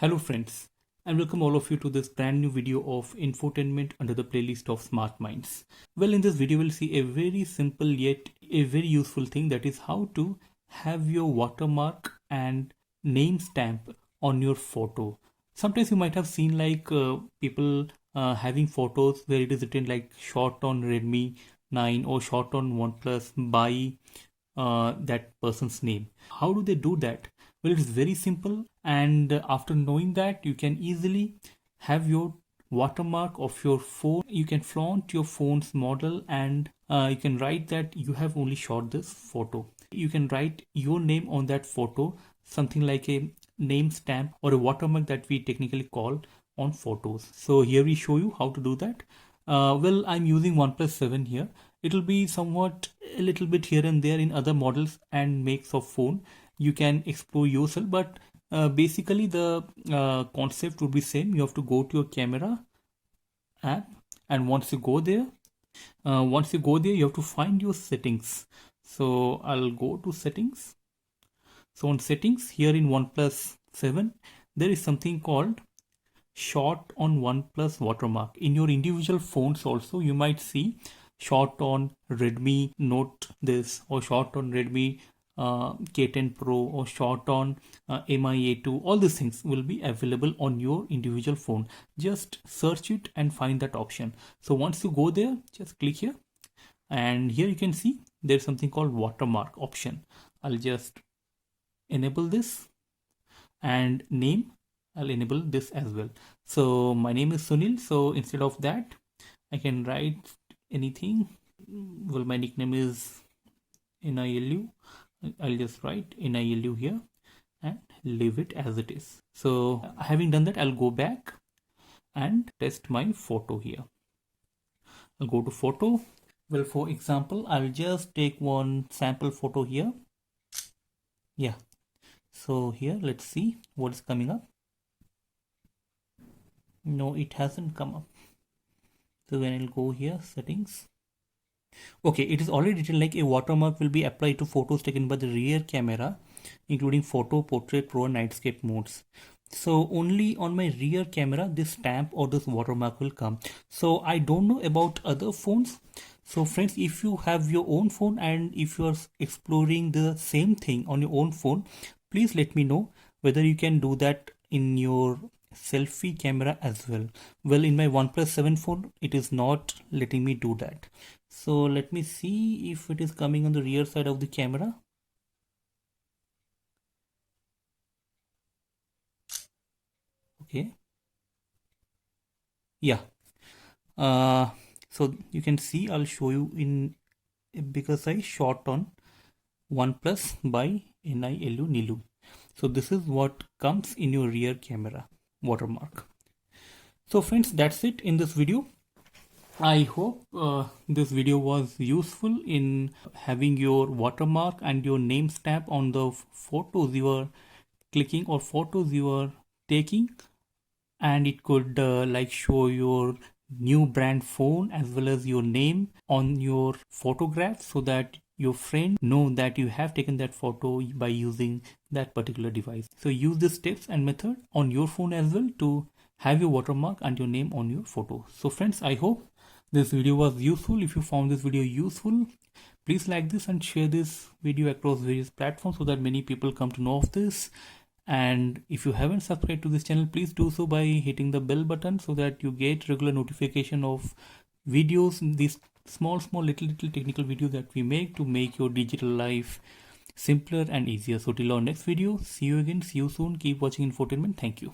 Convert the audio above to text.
Hello friends, and welcome all of you to this brand new video of infotainment under the playlist of Smart Minds. Well, in this video we'll see a very simple yet a very useful thing, that is how to have your watermark and name stamp on your photo. Sometimes you might have seen people having photos where it is written like shot on Redmi 9 or shot on Oneplus by that person's name. How do they do that? Well, it's very simple, and after knowing that, you can easily have your watermark of your phone. You can flaunt your phone's model, and you can write that you have only shot this photo. You can write your name on that photo, something like a name stamp or a watermark that we technically call on photos. So here we show you how to do that. Well, I'm using OnePlus 7 here. It will be somewhat a little bit here and there in other models and makes of phone. You can explore yourself, but basically the concept would be same. You have to go to your camera app, and once you go there, you have to find your settings. So I'll go to settings. So on settings here in OnePlus 7, there is something called shot on OnePlus watermark. In your individual phones also, you might see shot on Redmi Note this, or shot on Redmi K10 Pro, or shot on MI A2. All these things will be available on your individual phone. Just search it and find that option. So once you go there, just click here, and here you can see there's something called watermark option. I'll just enable this, and name, I'll enable this as well. So my name is Sunil, so instead of that I can write anything. Well, my nickname is NILU. I'll just write NILU here and leave it as it is. So having done that, I'll go back and test my photo here. I'll go to photo. Well, for example, I'll just take one sample photo here. Yeah. So here, let's see what's coming up. No, it hasn't come up. So when I'll go here, settings. Okay, it is already written like a watermark will be applied to photos taken by the rear camera, including photo, portrait, pro, and nightscape modes. So only on my rear camera this stamp or this watermark will come. So I don't know about other phones. So friends, if you have your own phone and if you are exploring the same thing on your own phone, please let me know whether you can do that in your selfie camera as well. Well, in my OnePlus 7 phone, it is not letting me do that. So let me see if it is coming on the rear side of the camera. Okay. Yeah. So you can see, I'll show you in a bigger size, shot on OnePlus by NILU. So this is what comes in your rear camera watermark. So friends, that's it in this video. I hope this video was useful in having your watermark and your name stamp on the photos you are clicking or photos you are taking, and it could like show your new brand phone as well as your name on your photograph, so that your friend know that you have taken that photo by using that particular device. So use these steps and method on your phone as well to have your watermark and your name on your photo. So friends, I hope this video was useful. If you found this video useful, please like this and share this video across various platforms so that many people come to know of this. And if you haven't subscribed to this channel, please do so by hitting the bell button so that you get regular notification of videos, these small little technical videos that we make to make your digital life simpler and easier. So till our next video, see you again, see you soon. Keep watching infotainment. Thank you.